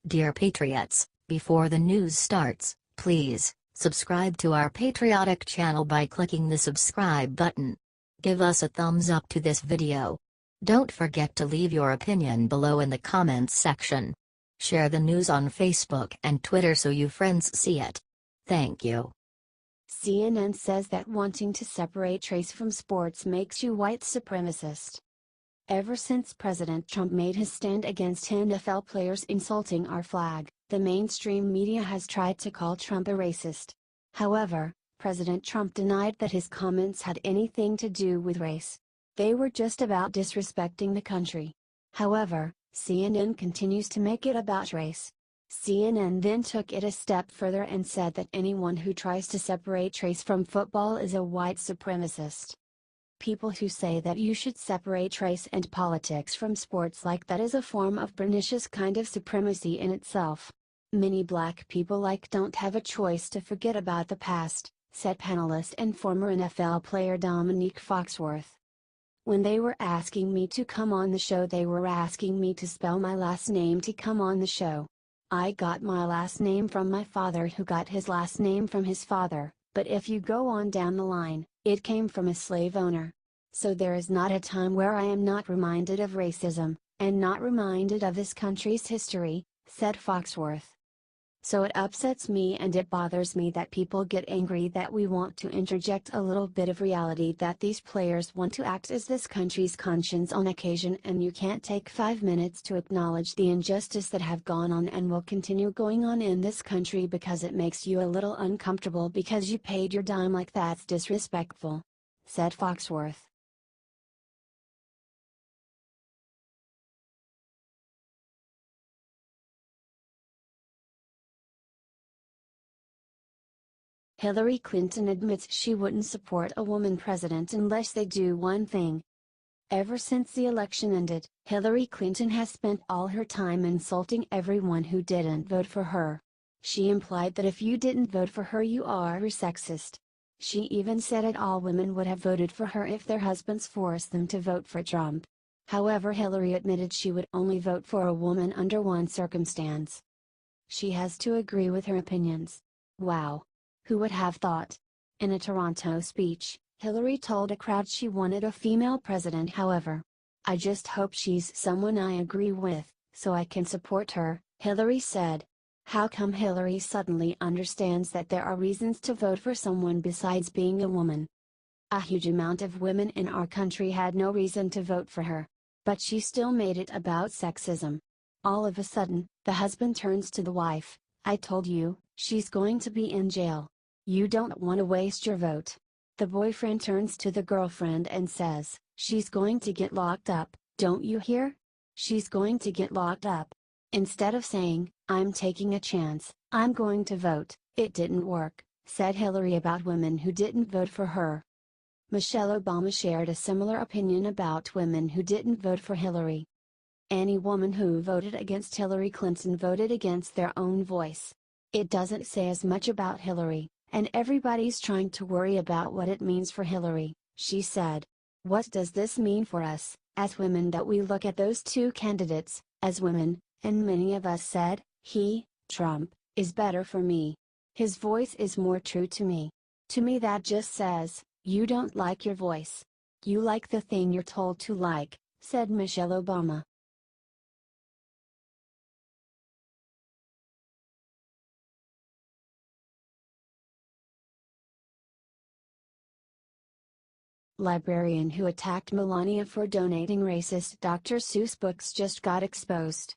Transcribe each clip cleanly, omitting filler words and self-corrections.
Dear Patriots, before the news starts, please subscribe to our patriotic channel by clicking the subscribe button. Give us a thumbs up to this video. Don't forget to leave your opinion below in the comments section. Share the news on Facebook and Twitter so you friends see it. Thank you. CNN says that wanting to separate race from sports makes you white supremacist. Ever since President Trump made his stand against NFL players insulting our flag, the mainstream media has tried to call Trump a racist. However, President Trump denied that his comments had anything to do with race. They were just about disrespecting the country. However, CNN continues to make it about race. CNN then took it a step further and said that anyone who tries to separate race from football is a white supremacist. People who say that you should separate race and politics from sports like that is a form of pernicious kind of supremacy in itself. Many black people don't have a choice to forget about the past, said panelist and former NFL player Domonique Foxworth. When they were asking me to come on the show, they were asking me to spell my last name to come on the show. I got my last name from my father, who got his last name from his father, but if you go on down the line, it came from a slave owner. So there is not a time where I am not reminded of racism, and not reminded of this country's history, said Foxworth. So it upsets me and it bothers me that people get angry that we want to interject a little bit of reality, that these players want to act as this country's conscience on occasion, and you can't take 5 minutes to acknowledge the injustice that have gone on and will continue going on in this country because it makes you a little uncomfortable because you paid your dime. That's disrespectful, said Foxworth. Hillary Clinton admits she wouldn't support a woman president unless they do one thing. Ever since the election ended, Hillary Clinton has spent all her time insulting everyone who didn't vote for her. She implied that if you didn't vote for her, you are a sexist. She even said that all women would have voted for her if their husbands forced them to vote for Trump. However, Hillary admitted she would only vote for a woman under one circumstance. She has to agree with her opinions. Wow! Who would have thought? In a Toronto speech, Hillary told a crowd she wanted a female president. However, I just hope she's someone I agree with, so I can support her, Hillary said. How come Hillary suddenly understands that there are reasons to vote for someone besides being a woman? A huge amount of women in our country had no reason to vote for her. But she still made it about sexism. All of a sudden, the husband turns to the wife. I told you, she's going to be in jail. You don't want to waste your vote. The boyfriend turns to the girlfriend and says, she's going to get locked up, don't you hear? She's going to get locked up. Instead of saying, I'm taking a chance, I'm going to vote, it didn't work, said Hillary about women who didn't vote for her. Michelle Obama shared a similar opinion about women who didn't vote for Hillary. Any woman who voted against Hillary Clinton voted against their own voice. It doesn't say as much about Hillary, and everybody's trying to worry about what it means for Hillary, she said. What does this mean for us, as women, that we look at those two candidates, as women, and many of us said, Trump, is better for me. His voice is more true to me. To me that just says, you don't like your voice. You like the thing you're told to like, said Michelle Obama. Librarian who attacked Melania for donating racist Dr. Seuss books just got exposed.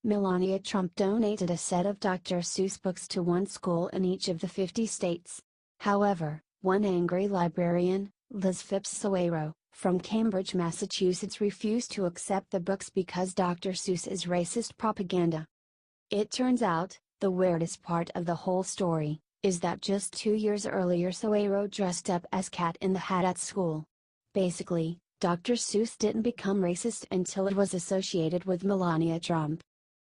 Melania Trump donated a set of Dr. Seuss books to one school in each of the 50 states. However, one angry librarian, Liz Phipps-Sawayro, from Cambridge, Massachusetts, refused to accept the books because Dr. Seuss is racist propaganda. It turns out, the weirdest part of the whole story is that just 2 years earlier Sawayro dressed up as Cat in the Hat at school. Basically, Dr. Seuss didn't become racist until it was associated with Melania Trump.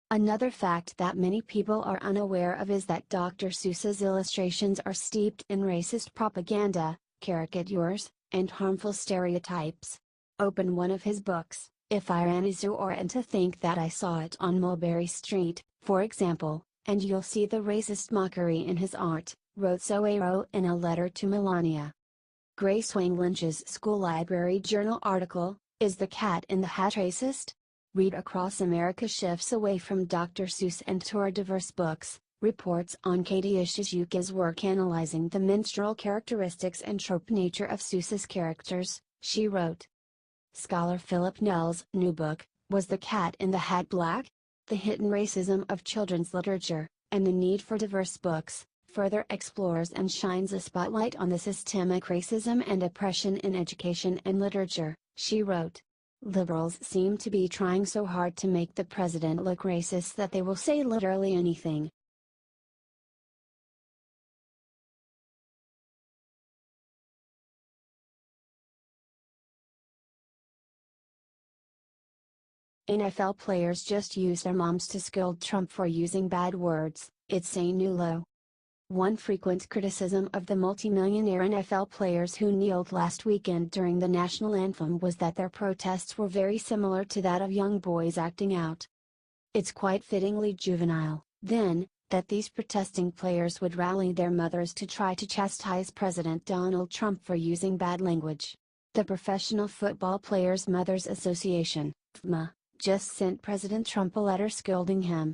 Another fact that many people are unaware of is that Dr. Seuss's illustrations are steeped in racist propaganda, caricatures, and harmful stereotypes. Open one of his books, If I ran a zoo or and to think that I saw it on Mulberry Street, for example, and you'll see the racist mockery in his art, wrote Soero in a letter to Melania. Grace Wang Lynch's School Library Journal article, Is the Cat in the Hat Racist? Read Across America shifts away from Dr. Seuss and toward diverse books, reports on Katie Ishizuka's work analyzing the minstrel characteristics and trope nature of Seuss's characters, she wrote. Scholar Philip Nell's new book, Was the Cat in the Hat Black? The Hidden Racism of Children's Literature, and the Need for Diverse Books, further explores and shines a spotlight on the systemic racism and oppression in education and literature, she wrote. Liberals seem to be trying so hard to make the president look racist that they will say literally anything. NFL players just use their moms to scold Trump for using bad words, it's a new low. One frequent criticism of the multimillionaire NFL players who kneeled last weekend during the national anthem was that their protests were very similar to that of young boys acting out. It's quite fittingly juvenile, then, that these protesting players would rally their mothers to try to chastise President Donald Trump for using bad language. The Professional Football Players Mothers Association, PFMA, just sent President Trump a letter scolding him.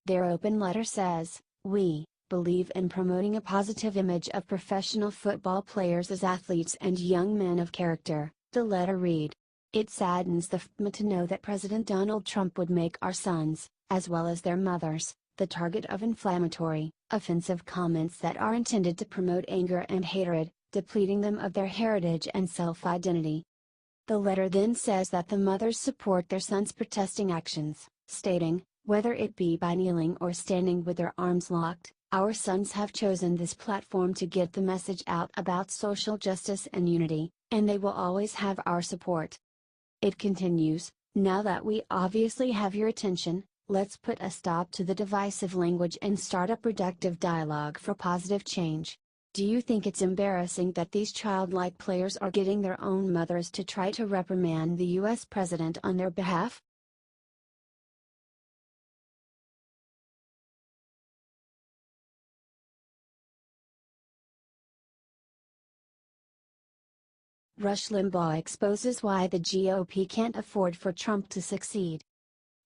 Their open letter says, "We believe in promoting a positive image of professional football players as athletes and young men of character," the letter read. It saddens the FMA to know that President Donald Trump would make our sons, as well as their mothers, the target of inflammatory, offensive comments that are intended to promote anger and hatred, depleting them of their heritage and self-identity. The letter then says that the mothers support their sons' protesting actions, stating, "Whether it be by kneeling or standing with their arms locked, our sons have chosen this platform to get the message out about social justice and unity, and they will always have our support." It continues, "Now that we obviously have your attention, let's put a stop to the divisive language and start a productive dialogue for positive change. Do you think it's embarrassing that these childlike players are getting their own mothers to try to reprimand the US president on their behalf?" Rush Limbaugh exposes why the GOP can't afford for Trump to succeed.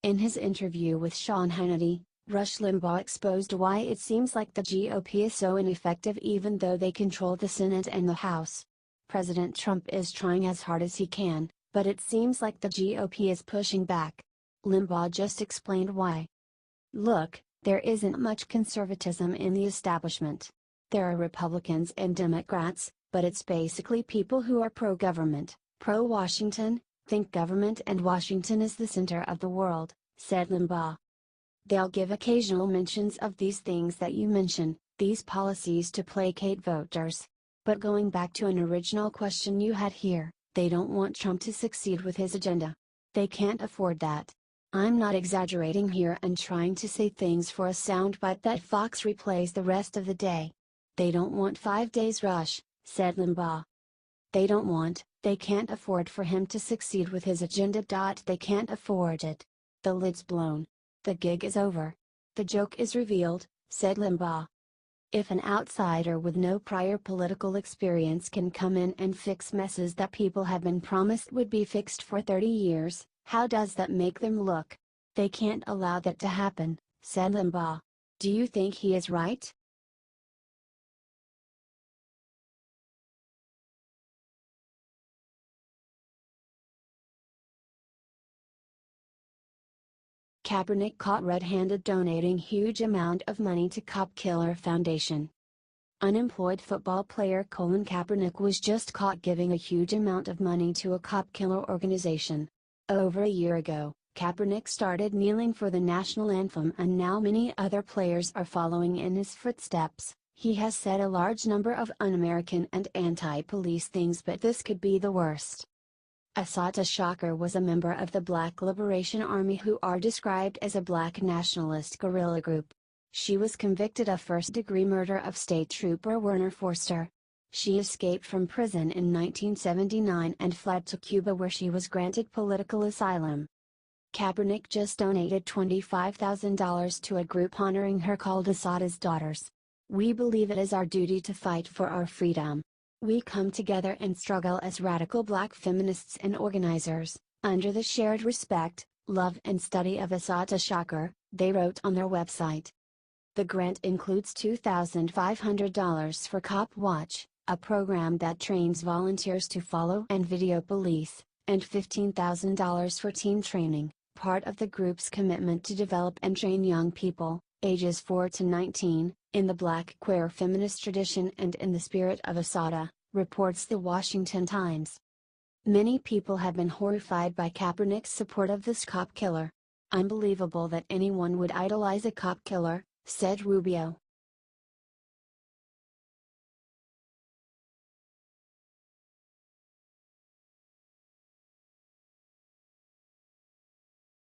In his interview with Sean Hannity, Rush Limbaugh exposed why it seems like the GOP is so ineffective even though they control the Senate and the House. President Trump is trying as hard as he can, but it seems like the GOP is pushing back. Limbaugh just explained why. "Look, there isn't much conservatism in the establishment. There are Republicans and Democrats, but it's basically people who are pro-government, pro-Washington, think government and Washington is the center of the world," said Limbaugh. "They'll give occasional mentions of these things that you mention, these policies to placate voters. But going back to an original question you had here, they don't want Trump to succeed with his agenda. They can't afford that. I'm not exaggerating here and trying to say things for a soundbite that Fox replays the rest of the day. They don't want 5 days Rush," said Limbaugh. They can't afford for him to succeed with his agenda. They can't afford it. The lid's blown. The gig is over. The joke is revealed, said Limbaugh. If an outsider with no prior political experience can come in and fix messes that people have been promised would be fixed for 30 years, how does that make them look? They can't allow that to happen, said Limbaugh. Do you think he is right? Kaepernick caught red-handed donating huge amount of money to cop killer foundation. Unemployed football player Colin Kaepernick was just caught giving a huge amount of money to a cop killer organization. Over a year ago, Kaepernick started kneeling for the national anthem and now many other players are following in his footsteps. He has said a large number of un-American and anti-police things, but this could be the worst. Assata Shakur was a member of the Black Liberation Army, who are described as a black nationalist guerrilla group. She was convicted of first-degree murder of State Trooper Werner Forster. She escaped from prison in 1979 and fled to Cuba, where she was granted political asylum. Kaepernick just donated $25,000 to a group honoring her called Assata's Daughters. We believe it is our duty to fight for our freedom. We come together and struggle as radical Black feminists and organizers, under the shared respect, love and study of Assata Shakur, they wrote on their website. The grant includes $2,500 for Cop Watch, a program that trains volunteers to follow and video police, and $15,000 for teen training, part of the group's commitment to develop and train young people, ages 4 to 19, in the Black queer feminist tradition and in the spirit of Assata, reports the Washington Times. Many people have been horrified by Kaepernick's support of this cop killer. Unbelievable that anyone would idolize a cop killer, said Rubio.